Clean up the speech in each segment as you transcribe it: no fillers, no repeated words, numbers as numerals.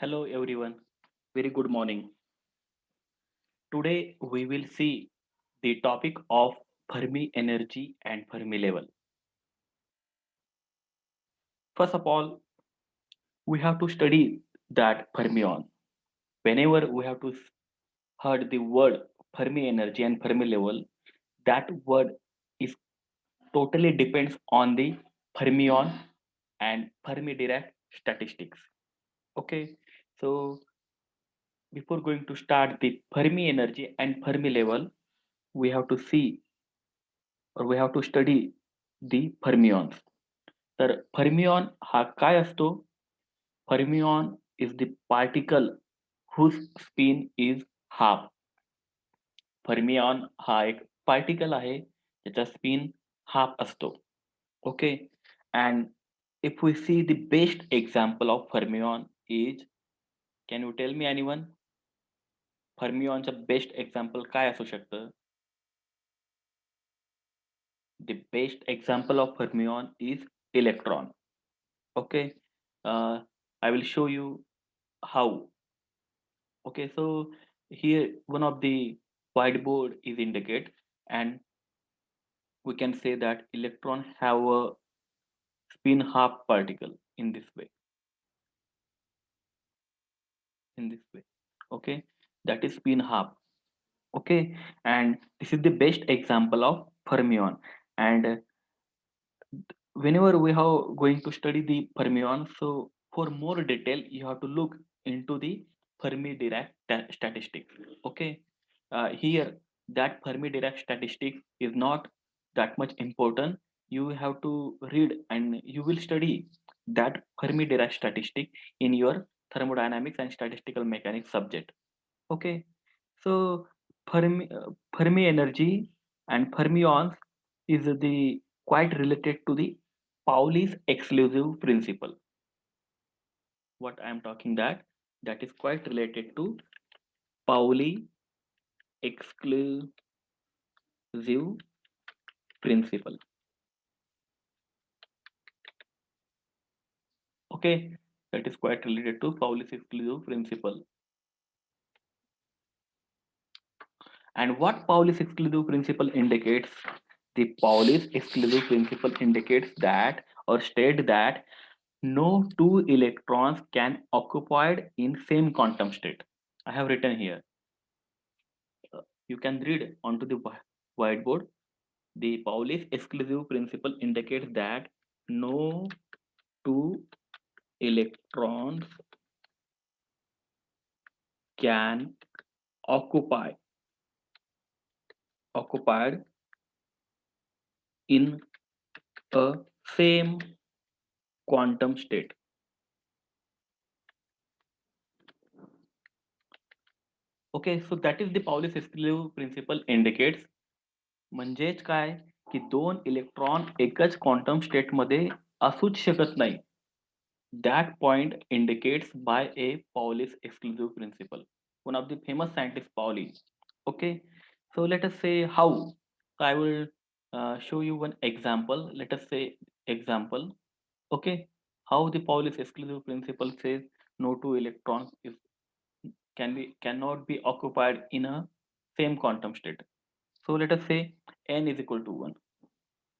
Hello everyone, very good morning. Today we will see the topic of Fermi energy and Fermi level. First of all, we have to study that fermion. Whenever we have to heard the word Fermi energy and Fermi level, that word is totally depends on the fermion and Fermi Dirac statistics. Okay, so before going to start the Fermi energy and Fermi level, we have to see or we have to study the fermions. तर fermion हा काय असतो? Fermion is the particle whose spin is half. Fermion हा एक particle आहे ज्याचा spin half असतो. Okay, and if we see the best example of fermion is, can you tell me anyone? Fermionचं best example काय असू शकतं? The best example of fermion is electron. Okay, uh, I will show you how. Okay, so here one of the whiteboard is indicated, and we can say that electron have a spin half particle in this way, in this way. Okay, that is spin half. Okay, and this is the best example of fermion. And whenever we are going to study the fermion, so for more detail you have to look into the Fermi Dirac statistics. Okay, here that Fermi Dirac statistics is not that much important. You have to read and you will study that Fermi Dirac statistic in your thermodynamics and statistical mechanics subject. Okay, so Fermi energy and fermions is the quite related to the Pauli's exclusive principle. What I am talking that is quite related to Pauli exclusive principle. Okay, that is quite related to Pauli's exclusive principle. And what Pauli's exclusive principle indicates? The Pauli's exclusive principle indicates that or state that no two electrons can occupied in same quantum state. I have written here. You can read onto the whiteboard. The Pauli's exclusive principle indicates that no two electrons can occupy occupied in a same quantum state. Okay, so that is the Pauli's exclusive principle indicates. म्हणजेच काय की दोन electron एकच quantum state मध्ये असूच शकत नाही. That point indicates by a Pauli's exclusive principle. One of the famous scientist Pauli. Okay, so let us say how. So I will show you one example. Let us say example. Okay, how the Pauli's exclusive principle says no two electrons is cannot be occupied in a same quantum state. So let us say n is equal to 1.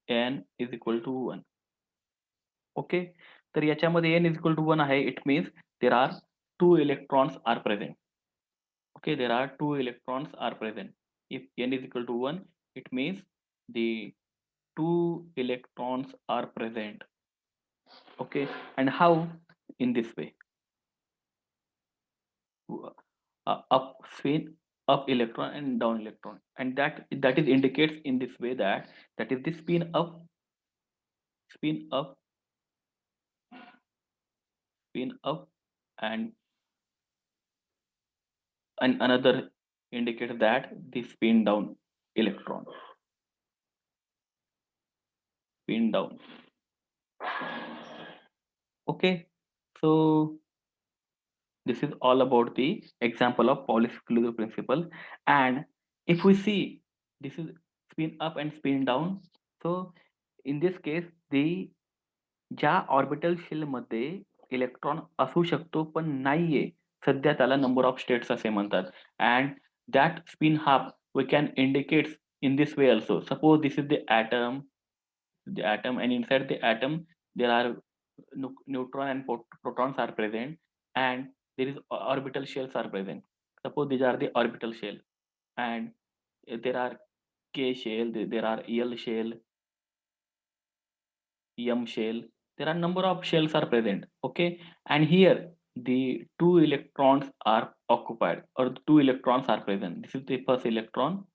n is equal to 1. Okay, तर याच्यामध्ये n is equal to 1 आहे. It means there are two electrons are present. Okay, there are two electrons are present. If n is equal to 1, it means the two electrons are present. Okay, and how? In this way, up spin, up electron and down electron, and that is indicates in this way that that is the spin up, spin up, and another indicates that the spin down electron, spin down. Okay, so this is all about the example of Pauli's exclusive principle. And if we see, this is spin up and spin down. So in this case, the ज्या orbital shell मध्ये electron असू शकतो पण नाहीये. सध्या त्याला number of states असे म्हणतात. And that spin half we can indicate in this way also. Suppose this is the atom, and inside the atom there are neutron and protons are present, and there is orbital shells are present. Suppose these are the orbital shell, and there are K shell, there are L shell, M shell. There are number of shells are present. Okay, and here the two electrons are occupied, or the two electrons are present. This is the first electron,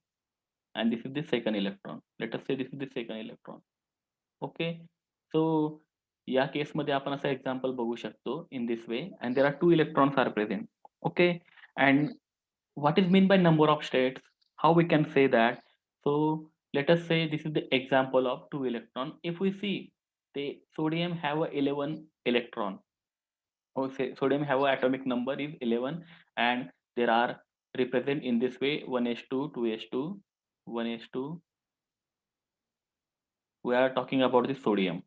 and this is the second electron. Let us say this is the second electron. Okay. So या केसमध्ये आपण असं example बघू शकतो in this way, and there are two electrons are present. Okay. And what is mean by number of states? How we can say that? So let us say this is the example of two electron. If we see the sodium have a 11 electron, or say sodium have a atomic number is 11, and there are represent in this way 1s2, 2s2, 1s2. We are talking about the sodium.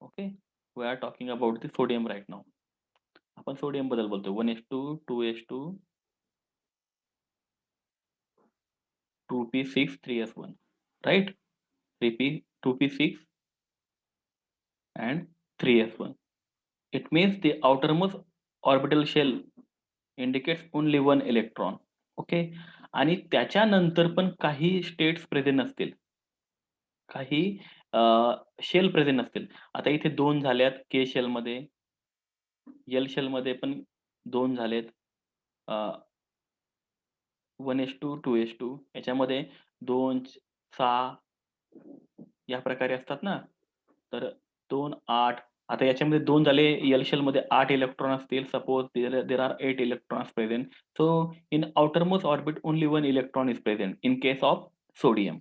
Okay, we are talking about the sodium right now. आपण sodium बद्दल बोलतो. 1s2, 2s2, 2p6, 3s1, right? 3p, 2p6 and 3s1. It means the outermost orbital shell indicates only one electron. Okay. आणि त्याच्यानंतर पण काही states present नसतील, काही shell present नसतील. आता इथे दोन झाल्यात के शेल मध्ये, एल शेल मध्ये पण दोन झालेत. 1s2, 2s2 याच्यामध्ये 2, 6 या प्रकारे असतात ना. तर 2, 8 आता याच्यामध्ये 2 झाले. एल शेल मध्ये 8 इलेक्ट्रॉन असतील. Suppose there are 8 electrons present. So in outermost orbit only 1 electron is present in case of sodium.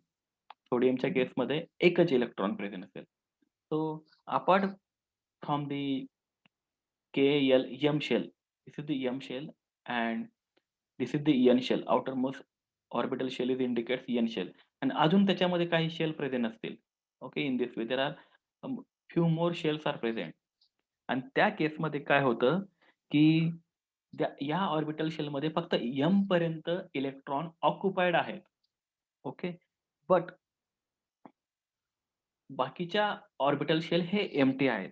सोडियमच्या केसमध्ये एकच इलेक्ट्रॉन प्रेझेंट असेल. So apart from the KL M shell, this is the M shell, and this is the N shell. Outermost orbital shell is indicates N shell. आणि अजून त्याच्यामध्ये काही shell present असतील. Okay, in this way there are few more shells are present. आणि त्या केसमध्ये काय होतं, की या ऑर्बिटल शेलमध्ये फक्त M पर्यंत इलेक्ट्रॉन ऑक्युपाईड आहेत. ओके. बट बाकीच्या ऑर्बिटल शेल हे एम्प्टी आहेत.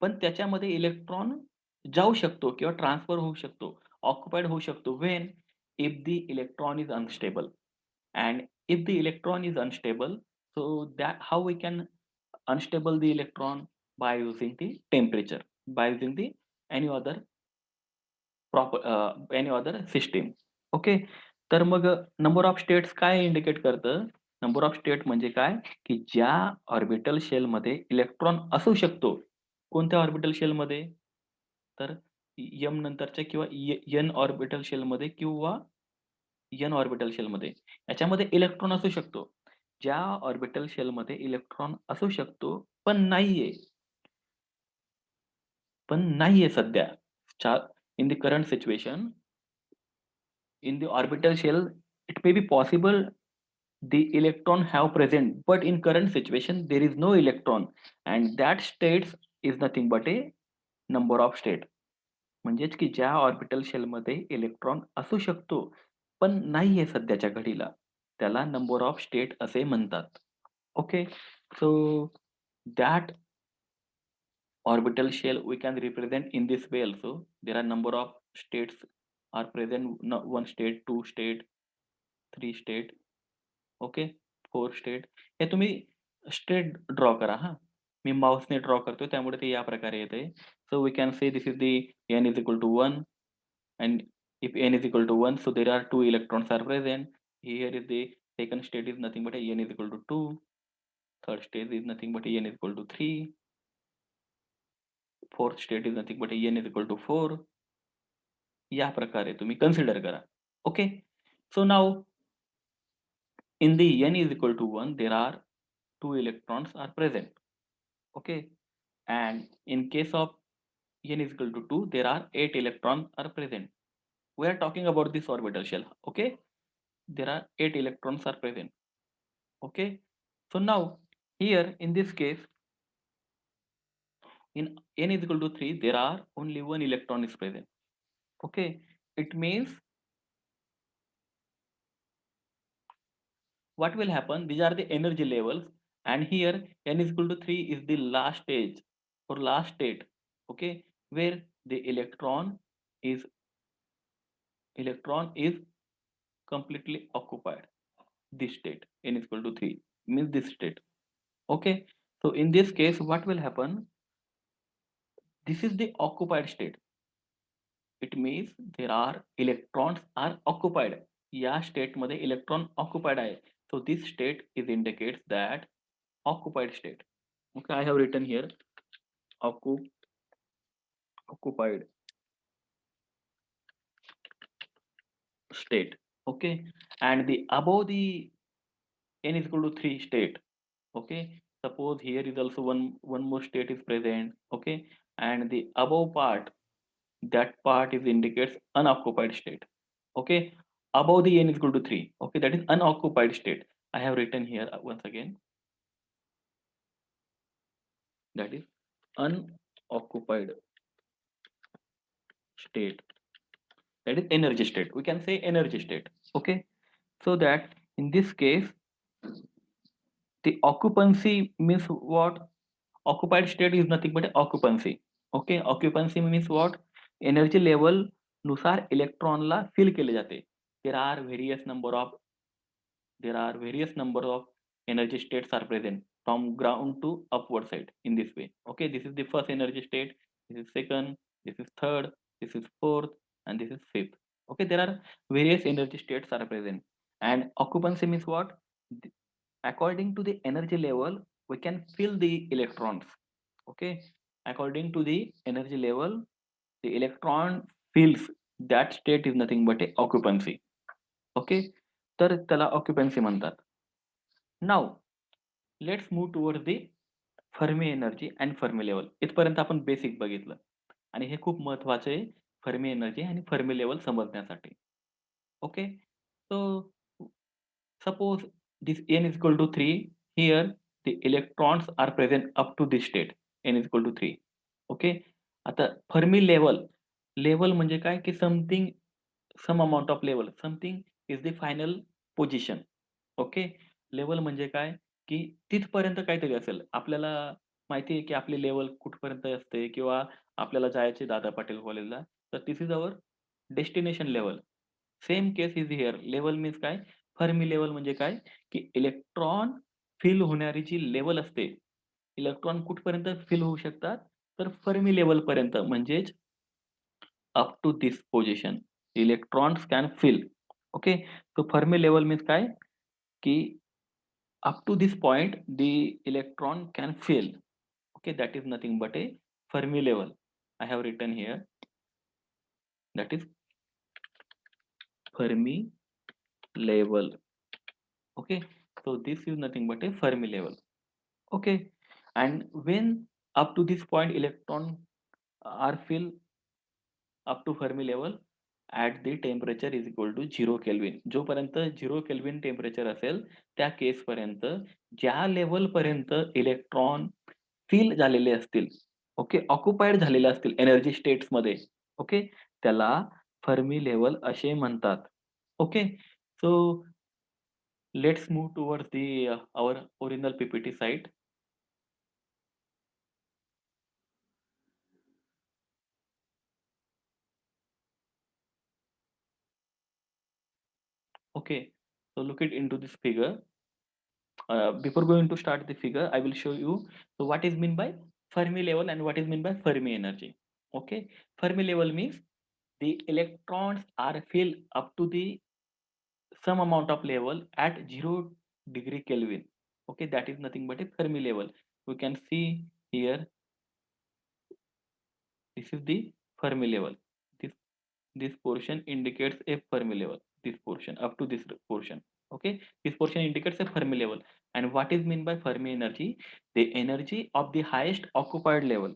पण त्याच्यामध्ये इलेक्ट्रॉन जाऊ शकतो किंवा ट्रान्सफर होऊ शकतो, ऑक्युपाईड होऊ शकतो. When if the electron is unstable, and if the electron is unstable, so that how we can unstable the electron? By using the temperature, by using the any other any other system. Okay. तर मग number of states काय indicate करतं? Number of state म्हणजे काय, की ज्या orbital शेलमध्ये electron असू शकतो. कोणत्या ऑर्बिटल शेलमध्ये? तर एम नंतरच्या किंवा एन ऑर्बिटल शेलमध्ये किंवा एन ऑर्बिटल शेलमध्ये. याच्यामध्ये इलेक्ट्रॉन असू शकतो. ज्या ऑर्बिटल शेलमध्ये इलेक्ट्रॉन असू शकतो, पण नाहीये सध्या. In the current situation, in the orbital shell, it may be possible the electron have present, but in current situation there is no electron, and that states is nothing but a number of state. म्हणजेच की ज्या orbital shell मध्ये electron असू शकतो पण नाहीये सध्याच्या घडीला, त्याला नंबर ऑफ स्टेट असे म्हणतात. Okay. So that orbital shell we can represent in this way also. There are number of states are present, one state, two state, three state. Okay. 4 state. हे तुम्ही स्ट्रेट ड्रॉ करा हां. मी माऊसने draw करतोय त्यामुळे ते या प्रकारे येतंय. So we can say this is the n is equal to 1, and if n is equal to 1, so there are 2 electrons are present. Here is the second state is nothing but n is equal to 2. Third state is nothing but n is equal to 3. Fourth state is nothing but n is equal to 4. या प्रकारे तुम्ही consider करा. Okay. So now in the n is equal to 1, there are 2 electrons are present. Okay. And in case of n is equal to 2, there are 8 electrons are present. We are talking about this orbital shell. Okay. There are 8 electrons are present. Okay. So now here in this case, In n is equal to 3, there are only one electron is present. Okay, it means what will happen? These are the energy levels, and here n is equal to 3 is the last stage or last state. Okay, where the electron is completely occupied. This state n is equal to 3 means this state. Okay, so in this case, what will happen? This is the occupied state. It means there are electrons are occupied. या state मध्ये electron occupied आहे. So this state is indicates that occupied state. Okay, I have written here occu- occupied state. Okay, and the above the n is equal to 3 state. Okay, suppose here is also one more state is present. Okay, and the above part, that part is indicates unoccupied state. Okay, above the n is equal to 3. Okay, that is unoccupied state. I have written here once again, that is unoccupied state, that is energy state, we can say energy state. Okay, so that in this case the occupancy means what? Occupied state is nothing but occupancy. Okay, occupancy means what? Energy level नुसार इलेक्ट्रॉनला fill केले जाते. there are various number of there are various number of energy states are present from ground to upward side in this way. Okay, this is the first energy state, this is second, this is third, this is fourth, and this is fifth. Okay, there are various energy states are present, and occupancy means what? According to the energy level we can fill the electrons. Okay, according to the energy level the electron fills, that state is nothing but a occupancy. Okay, तर त्याला occupancy म्हणतात. Now let's move towards the Fermi energy and Fermi level. इथपर्यंत आपण basic बघितलं आणि हे खूप महत्वाचं आहे फर्मी एनर्जी आणि फर्मी लेवल समजण्यासाठी. Okay, so suppose this n is equal to 3, here the electrons are present up to this state n is equal to 3. Okay, आता फर्मी लेवल म्हणजे काय की something, some amount of level, something is the final position. Okay, level म्हणजे काय की तिथपर्यंत काहीतरी असेल. आपल्याला माहिती आहे की आपली लेवल कुठपर्यंत असते किंवा आपल्याला जायचे दादा पाटील कॉलेजला, तर this is our destination level. Same case is here. Level means काय? फर्मी लेवल म्हणजे काय की इलेक्ट्रॉन फिल होणारी जी लेवल असते, इलेक्ट्रॉन कुठपर्यंत फिल होऊ शकतात, तर फर्मी लेवल पर्यंत, म्हणजेच up to this position electrons can fill. Okay, so Fermi level means काय की up to this point the electron can fill. Okay, that is nothing but a Fermi level. I have written here, that is Fermi level. Okay, so this is nothing but a Fermi level. Okay, and when up to this point electron are fill up to Fermi level at the temperature is equal to 0 kelvin. जोपर्यंत 0 kelvin temperature असेल त्या केसपर्यंत ज्या लेवलपर्यंत electron fill झालेले असतील, okay, occupied झालेले असतील energy स्टेट्समध्ये, okay, त्याला फर्मी लेवल असे म्हणतात. Okay, so let's move towards the our original PPT site. Okay, so look it into this figure. Before going to start the figure, I will show you so what is mean by Fermi level and what is mean by Fermi energy. Okay, Fermi level means the electrons are filled up to the some amount of level at 0 degree Kelvin. Okay, that is nothing but a Fermi level. We can see here, this is the Fermi level. This this portion indicates a Fermi level. This portion up to this portion. Okay, this portion indicates a Fermi level. And what is mean by Fermi energy? The energy of the highest occupied level.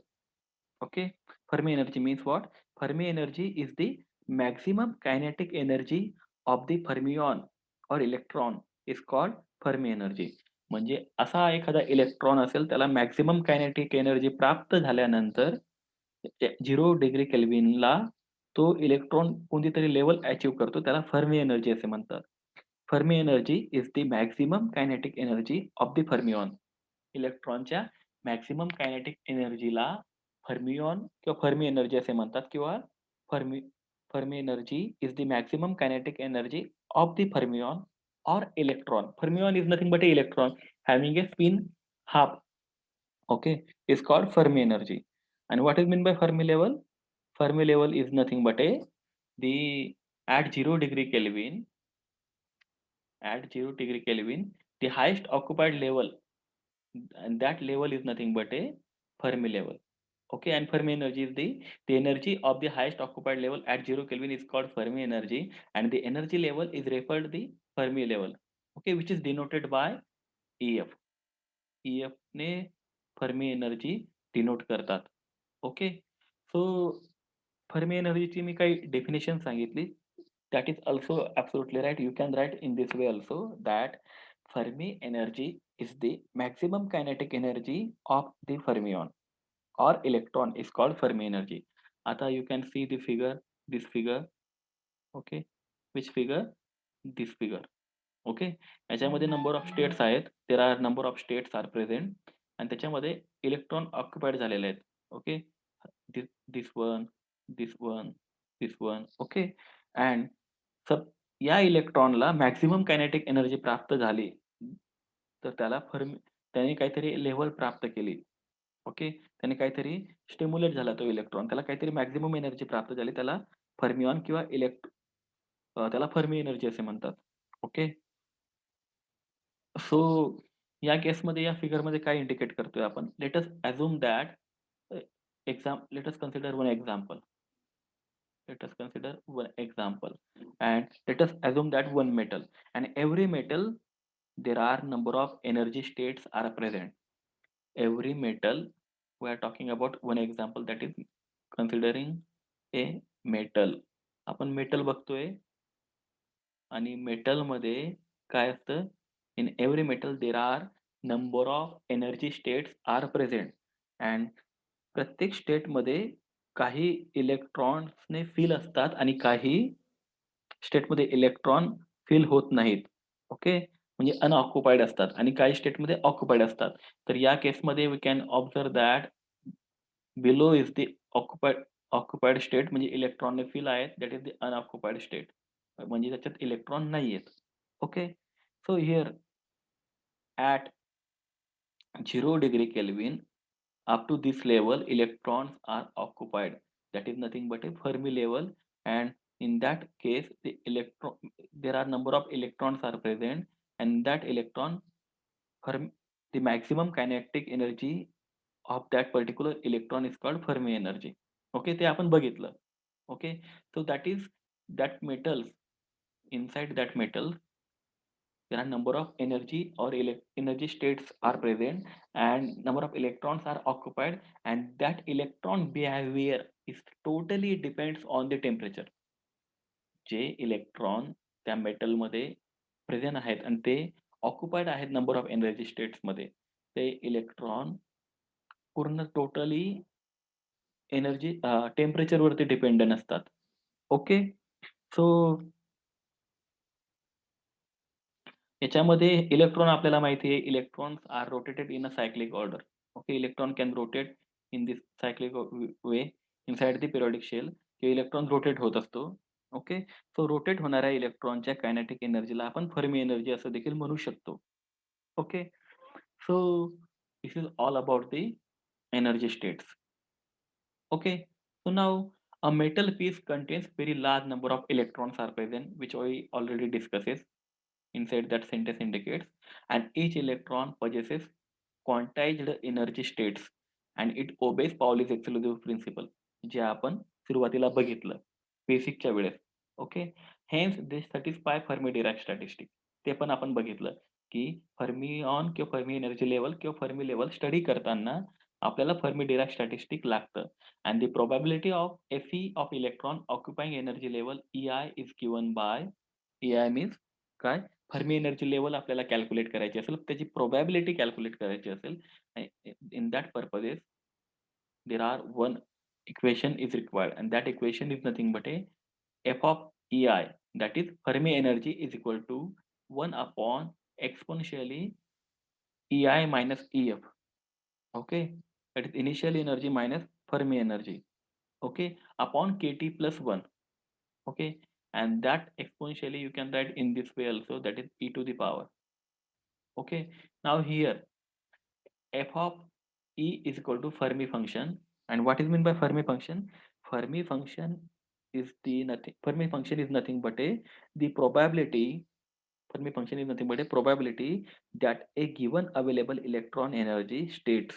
Okay, Fermi energy means what? Fermi energy is the maximum kinetic energy of the fermion or electron is called Fermi energy. म्हणजे असा एखादा electron असेल त्याला maximum kinetic energy प्राप्त झाल्यानंतर 0 degree केल्विनला तो electron कोणतीतरी level achieve करतो. त्याला फर्मी एनर्जी असे म्हणतात. Fermi energy is the maximum kinetic energy of the fermion. इलेक्ट्रॉनच्या मॅक्सिमम कायनेटिक एनर्जीला फर्मिऑन किंवा फर्मी एनर्जी असे म्हणतात किंवा Fermi Fermi energy is the maximum kinetic energy of the fermion or electron. Fermion is nothing but a electron having a spin half. Okay, is called Fermi energy. And what is meant by Fermi level? Fermi level is nothing but a the at 0 degree Kelvin, at 0 degree Kelvin, the highest occupied level, and that level is nothing but a Fermi level. Okay, and Fermi energy is the energy of the highest occupied level at 0 Kelvin is called Fermi energy, and the energy level is referred the Fermi level. Okay, which is denoted by EF. EF ने Fermi energy denote करतात. Okay. So Fermi एनर्जीची मी काही definition सांगितली. That is also absolutely right. You can write in this way also that Fermi energy is the maximum kinetic energy of the fermion or electron is called Fermi energy. आता you can see the figure, this figure. Okay. Which figure? This figure. Okay. याच्यामध्ये number of states आहेत. There are number of states are present आणि त्याच्यामध्ये electron occupied झालेले आहेत. Okay. This this one, this one, this one. Okay. And सब या इलेक्ट्रॉनला maximum kinetic energy प्राप्त झाली, तर त्याला त्याने काहीतरी लेव्हल प्राप्त केली. ओके. त्याने काहीतरी स्टिम्युलेट झाला तो इलेक्ट्रॉन. त्याला काहीतरी मॅक्सिमम एनर्जी प्राप्त झाली. त्याला फर्मिऑन किंवा त्याला फर्मी एनर्जी असे म्हणतात. ओके. सो या केसमध्ये या फिगरमध्ये काय इंडिकेट करतोय आपण? Let us assume that let us consider one example. Let us consider one example and let us assume that one metal, and every metal there are number of energy states are present. Every metal, we are talking about one example, that is considering a metal. आपण metal बघतोय आणि metal मध्ये काय असतं? In every metal there are number of energy states are present, and प्रत्येक स्टेटमध्ये काही इलेक्ट्रॉन्सने fill असतात आणि काही स्टेटमध्ये इलेक्ट्रॉन फिल होत नाहीत. ओके. म्हणजे अनऑक्युपाईड असतात आणि काही स्टेटमध्ये ऑक्युपाईड असतात. तर या केसमध्ये we can observe that below is the occupied occupied state, म्हणजे इलेक्ट्रॉनने फिल आहेत. That is the unoccupied state, म्हणजे त्याच्यात इलेक्ट्रॉन नाहीयेत. Okay. So here at 0 degree Kelvin, up to this level electrons are occupied. That is nothing but a Fermi level, and in that case there are number of electrons are present, and that electron Fermi, the maximum kinetic energy of that particular electron is called Fermi energy. Okay, ते आपण बघितलं. Okay, so that is that metals, inside that metal there are number of energy or energy states are present, and number of electrons are occupied, and that electron behavior is totally depends on the temperature. J electron त्या metal मध्ये present आहेत आणि ते occupied आहेत number of energy states मध्ये, ते electron पूर्ण totally energy temperature वरती डिपेंडंट असतात. ओके. सो याच्यामध्ये इलेक्ट्रॉन आपल्याला माहिती आहे, electrons are rotated in a cyclic order. Okay. Electron can rotate in this cyclic way inside the periodic shell. Electron rotate होत असतो. ओके. सो रोटेट होणाऱ्या इलेक्ट्रॉनच्या कायनेटिक एनर्जीला आपण फर्मी एनर्जी असं देखील म्हणू शकतो. Okay. So this is all about the energy states. Okay, so now a metal piece contains very large number of electrons are present, which we already discussed inside that sentence indicates, and each electron possesses quantized energy states and it obeys Pauli's exclusive principle, जे आपण सुरुवातीला बघितलं बेसिकच्या वेळेस. Okay. Hence they satisfy Fermi Dirac statistic. ते पण आपण बघितलं की फर्मिऑन किंवा फर्मी एनर्जी लेवल किंवा फर्मी लेवल स्टडी करताना आपल्याला फर्मी डिरॅक स्टॅटिस्टिक लागतं. And the probability of Fe of electron occupying energy level EI is given by, EI means काय फर्मी एनर्जी लेवल आपल्याला कॅल्क्युलेट करायची असेल, त्याची प्रोबॅबिलिटी कॅल्क्युलेट करायची असेल, in that purposes there are one equation is required, and that equation is nothing but a f of ei, that is Fermi energy is equal to 1 upon exponentially ei minus ef. Okay, that is initial energy minus Fermi energy. Okay, upon kt plus 1. Okay, and that exponentially you can write in this way also, that is e to the power. Okay, now here f of E is equal to Fermi function. And what is meant by Fermi function? Fermi function Fermi function is nothing but the probability. Fermi function is nothing but a probability that a given available electron energy states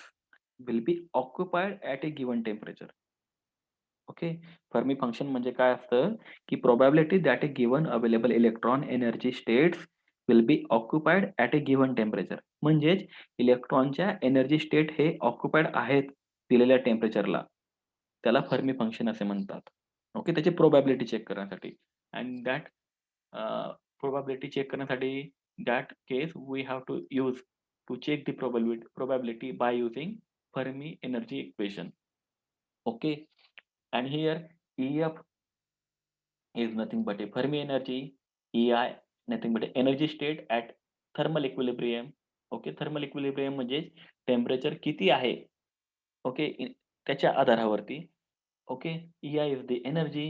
will be occupied at a given temperature. Okay. Fermi function म्हणजे काय असतं, की probability that a given available electron energy states will be occupied at a given temperature. म्हणजेच इलेक्ट्रॉनच्या energy state हे occupied आहेत दिलेल्या टेम्परेचरला. त्याला Fermi function असे म्हणतात. ओके. त्याची प्रोबॅबिलिटी चेक करण्यासाठी. अँड दॅट प्रोबॅबिलिटी चेक करण्यासाठी that case we have to use to check the probability by using Fermi energy equation. Okay. And here EF is nothing but a Fermi energy, EI nothing but a energy state at thermal equilibrium. Okay, thermal equilibrium म्हणजे temperature किती आहे, okay, त्याच्या आधारावरती. Okay, EI is the energy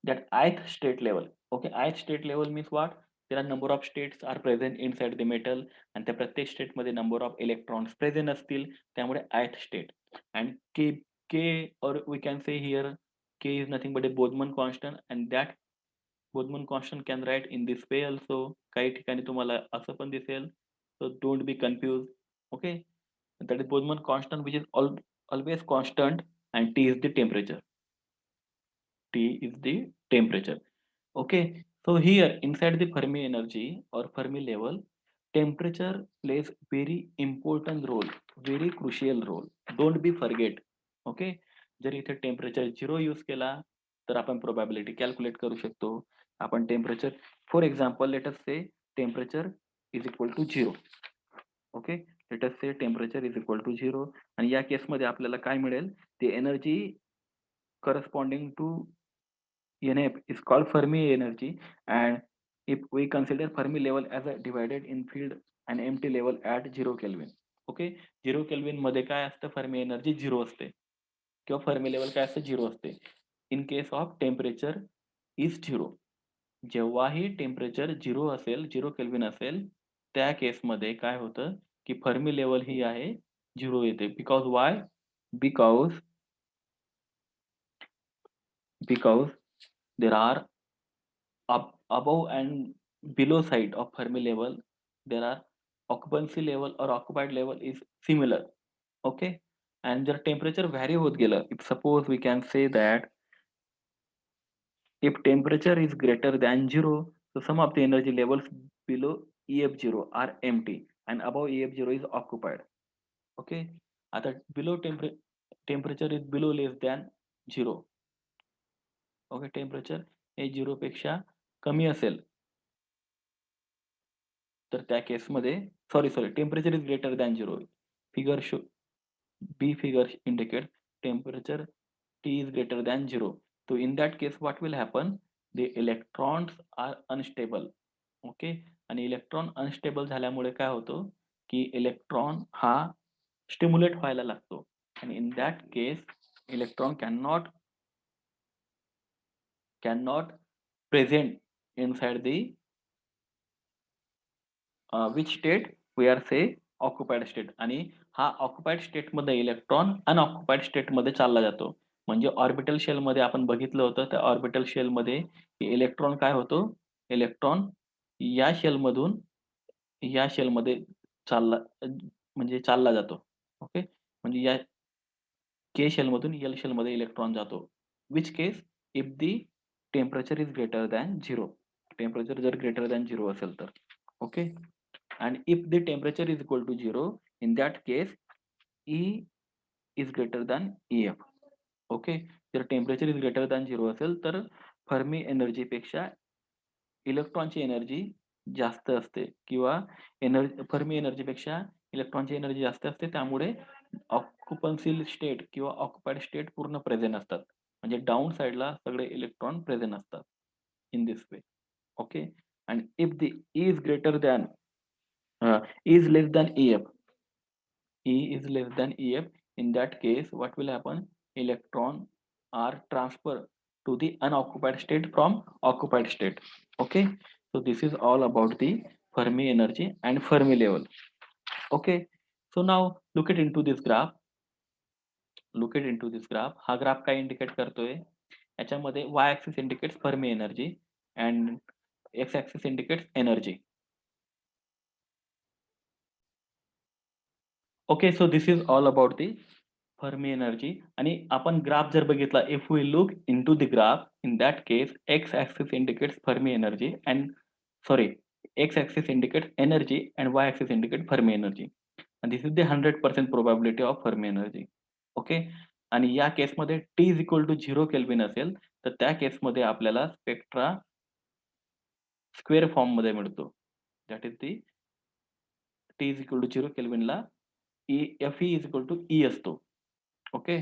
that ith state level. Okay, ith state level means what? There are number of states are present inside the metal, आणि त्या प्रत्येक state मध्ये number of electrons present असतील, त्यामुळे ith state. And k or we can say here k is nothing but a Boltzmann constant, and that Boltzmann constant can write in this way also. काही ठिकाणी तुम्हाला असं पण दिसेल, so don't be confused. Okay, that is Boltzmann constant which is always constant, and T is the temperature. T is the temperature. Okay, so here inside the Fermi energy or Fermi level, temperature plays very important role, very crucial role. Don't be forget. Okay, जर इथे temperature 0 use केला तर आपण probability calculate करू शकतो. आपण temperature, for example let us say temperature is equal to 0. Okay, let us say temperature is equal to 0, आणि या केसमध्ये आपल्याला काय मिळेल, ती energy corresponding to NF is called Fermi energy, and if we consider Fermi level as a divided in field and empty level at 0 Kelvin. Okay, 0 kelvin मध्ये काय असतं, फर्मी एनर्जी 0 असते, किंवा फर्मी लेवल काय असतं, 0 असते. इन केस ऑफ टेम्परेचर इज 0, जेव्हाही temperature 0 असेल, 0 केल्विन असेल, त्या केसमध्ये काय होतं, की फर्मी लेवल ही आहे 0 येते. Because Y? Because because there are above and below side of Fermi level, there are occupancy level or occupied level is similar. Okay, and जर टेम्परेचर व्हॅरी होत गेलं, if suppose we can say that if temperature is greater than 0, so some of the energy levels below EF0 are empty and above EF0 is occupied. Okay, आता below temperature is below less than 0. Okay, temperature हे 0 पेक्षा कमी असेल तर त्या केसमध्ये, sorry temperature is greater than 0. Figure show B figure indicate temperature T is greater than 0. So in that case what will happen? The electrons are unstable. Okay, आणि electron unstable झाल्यामुळे काय होतं, की इलेक्ट्रॉन हा स्टिम्युलेट व्हायला लागतो, आणि in that case electron cannot present inside the which state we are say occupied state. आणि हा ऑक्युपाईड स्टेट मध्ये इलेक्ट्रॉन अनऑक्युपाईड स्टेट मध्ये चालला जातो. म्हणजे ऑर्बिटल शेल मध्ये आपण बघितलं होतं, त्या ऑर्बिटल शेल मध्ये इलेक्ट्रॉन काय होतो, इलेक्ट्रॉन या शेल मधून या शेल मध्ये चालला, म्हणजे चालला जातो. ओके, म्हणजे या के शेल मधून एल शेल मध्ये इलेक्ट्रॉन जातो. Which case if the temperature is greater than 0, temperature जर ग्रेटर दॅन 0 असेल तर. Okay, and if the temperature is equal to 0, in that case E is greater than EF. Okay, जर temperature is greater than 0 असेल तर Fermi energy पेक्षा इलेक्ट्रॉनची energy जास्त असते किंवा फर्मी एनर्जीपेक्षा इलेक्ट्रॉनची एनर्जी जास्त असते. त्यामुळे ऑक्युपन्सी स्टेट किंवा ऑक्युपाईड स्टेट पूर्ण प्रेझेंट असतात. म्हणजे डाउन साइडला सगळे इलेक्ट्रॉन प्रेझेंट असतात. इन दिस वे. ओके. आणि if the E is greater than E is less than EF. E is less than EF. In that case, what will happen? Electron are transferred to the unoccupied state from occupied state. Okay. So this is all about the Fermi energy and Fermi level. Okay. So now look it into this graph. Look it into this graph. हा graph काय indicate करतोय? याच्यामध्ये y axis indicates Fermi energy and x axis indicates energy. Okay, so this is all about the Fermi energy. आणि आपण graph जर बघितला, if we look into the graph, in that case, x axis indicates Fermi energy and sorry, x axis indicates energy and y axis indicates Fermi energy. And this is the 100% probability of Fermi energy. Okay. आणि या केसमध्ये T is equal to 0 kelvin असेल, तर त्या केसमध्ये आपल्याला spectra square form मध्ये मिळतो. That is the T is equal to 0 केल्विनला Fe is equal to E असतो. Okay.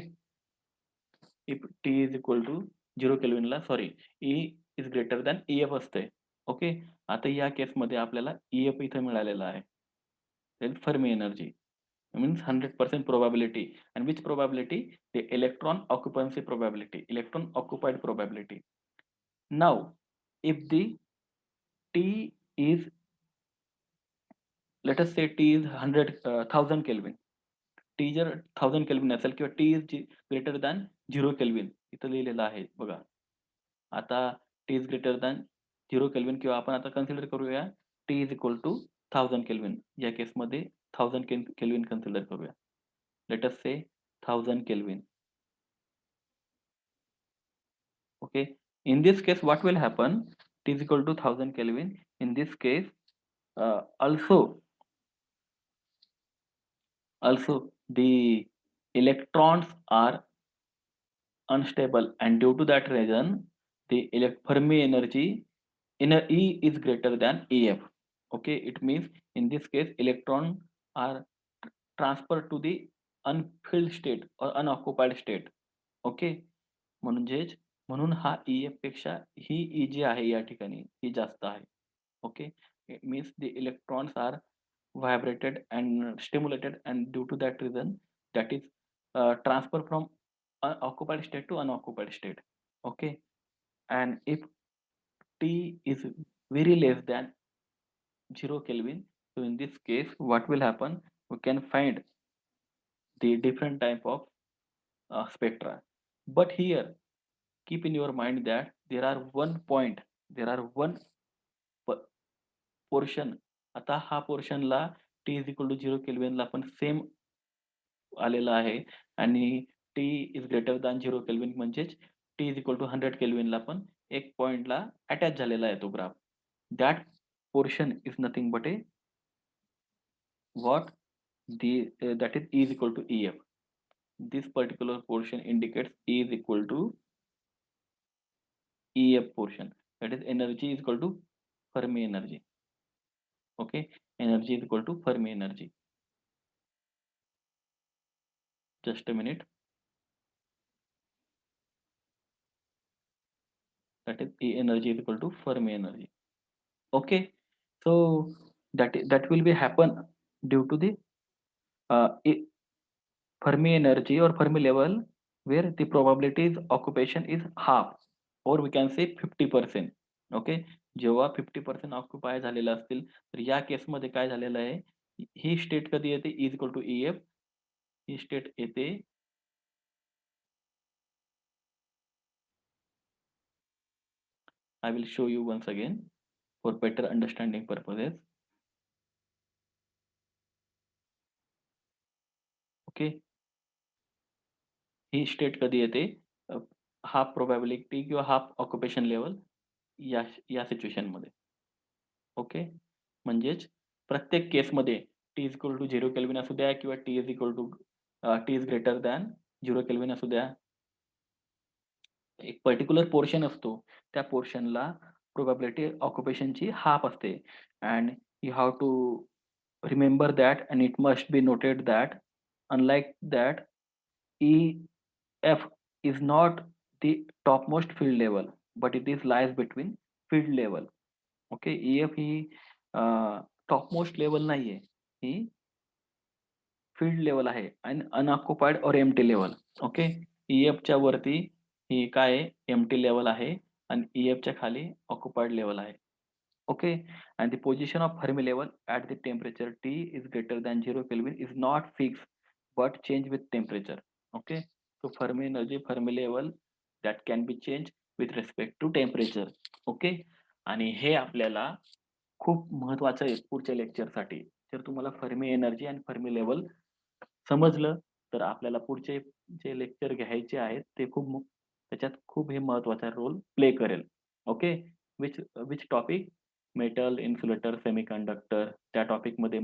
If T is equal to 0 केल्विनला sorry E is greater than EF असते. ओके. आता या केसमध्ये आपल्याला EF इथे मिळालेला आहे. Then Fermi energy means 100% probability. And which probability? The electron occupancy probability, electron occupied probability. Now, if the T is, let us say T is 1000 Kelvin. T जर 1000 kelvin असेल किंवा T is greater than 0 Kelvin इथं लिहिलेलं आहे बघा. आता T is greater than 0 Kelvin किंवा आपण आता कन्सिडर करूया T is equal to 1000 Kelvin. या केसमध्ये 1000 केल्विन कन्सिडर करूया. Let us say 1000 Kelvin. Okay. In this case, what will happen? T is equal to 1000 Kelvin. In this case, also the electrons are unstable, and due to that reason, the Fermi energy in E is greater than EF. Okay, it means in this case, electrons are transferred to the unfilled state or unoccupied state. Okay. म्हणजेच म्हणून हा EF पेक्षा ही E जी आहे या ठिकाणी ही जास्त आहे. Okay. It means the electrons are vibrated and stimulated, and due to that reason, that is transfer from occupied state to unoccupied state. Okay. And if T is very less than 0 Kelvin, so in this case, what will happen? We can find the different type of spectra. But here, keep in your mind that there are one point, there are one portion. आता हा पोर्शनला T is equal to 0 केल्विनला पण same आलेला आहे आणि T is greater than 0 kelvin म्हणजेच T is equal to 100 केल्विनला पण एक पॉइंटला अटॅच झालेला आहे तो graph. That portion is nothing but A what the that is E is equal to EF. This particular portion indicates E is equal to EF portion. That is energy is equal to Fermi energy. Okay, energy is equal to Fermi energy. Just a minute. That is E energy is equal to Fermi energy. Okay, so that will be happen due to the Fermi energy or Fermi level where the probability is occupation is half, or we can say 50%. Okay, जेव्हा 50% occupy झालेलं असतील तर या केसमध्ये काय झालेलं आहे, ही state कधी येते इज इक्वल टू EF. ही स्टेट येते I will show you once again for better understanding purposes. Okay, ही स्टेट कधी येते हाफ प्रोबॅबिलिटी किंवा हाफ ऑक्युपेशन लेवल या या सिच्युएशन मध्ये. ओके. म्हणजेच प्रत्येक केसमध्ये T is equal to 0 Kelvin असू द्या किंवा T is equal to T is greater than 0 Kelvin असू द्या, एक पर्टिक्युलर पोर्शन असतो. त्या पोर्शनला प्रोबॅबिलिटी ऑक्युपेशनची हाल्फ असते. And you have to remember that and it must be noted that unlike that EF is not the topmost field level, but it is lies between field level. Okay. EF he topmost level नाहीये. ही field level आहे आणि अनऑक्युपाईड और empty level. Okay. EFच्या वरती ही काय आहे? Empty level आहे आणि EFच्या खाली ऑक्युपाईड लेवल आहे. Okay, and the position of Fermi level at the temperature T is greater than 0 Kelvin is not fixed but change with temperature. Okay, so Fermi energy, Fermi level that can be changed with respect to temperature. Okay, आणि हे आपल्याला खूप महत्वाचं आहे पुढच्या लेक्चरसाठी. जर तुम्हाला Fermi energy आणि Fermi level समजलं तर आपल्याला पुढचे जे लेक्चर घ्यायचे आहेत ते त्याच्यात खूप हे महत्वाचा रोल प्ले करेल. Okay. Which which topic? Metal, insulator, semiconductor त्या टॉपिकमध्ये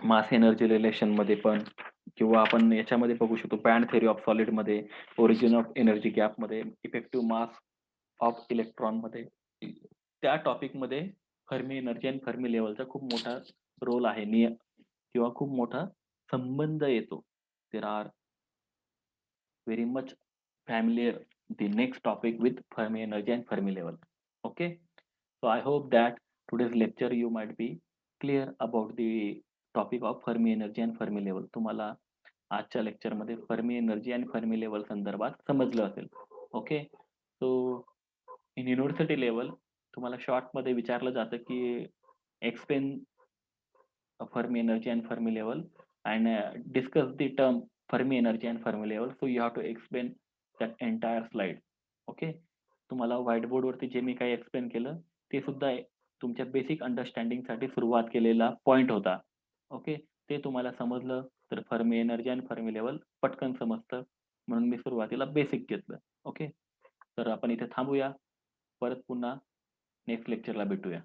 मास एनर्जी रिलेशनमध्ये पण किंवा आपण याच्यामध्ये बघू शकतो बँड थिअरी ऑफ सॉलिडमध्ये, ओरिजिन ऑफ एनर्जी गॅपमध्ये, इफेक्टिव्ह मास ऑफ इलेक्ट्रॉनमध्ये त्या टॉपिकमध्ये फर्मी एनर्जी आणि फर्मी लेव्हलचा खूप मोठा रोल आहे किंवा खूप मोठा संबंध येतो. There are very much familiar the next topic with Fermi energy and Fermi level. Okay, so I hope that today's lecture you might be clear about the topic of Fermi energy and Fermi level. तुम्हाला आजच्या lecture मध्ये Fermi energy आणि Fermi level संदर्भात समजलं असेल. Okay. सो इन university level तुम्हाला short मध्ये विचारलं जातं की explain Fermi energy and Fermi level and discuss the term Fermi energy and Fermi level. So you have to explain that entire slide. Okay. तुम्हाला व्हाईट बोर्ड वरती जे मी काही एक्सप्लेन केलं ते सुद्धा तुमच्या बेसिक अंडरस्टँडिंग साठी सुरुवात केलेला पॉइंट होता. ओके. ते तुम्हाला समजलं तर फर्मी एनर्जी आणि फर्मी लेवल पटकन समजतं म्हणून मी सुरुवातीला बेसिक घेतलं. ओके. तर आपण इथे थांबूया. परत पुन्हा नेक्स्ट लेक्चरला भेटूया.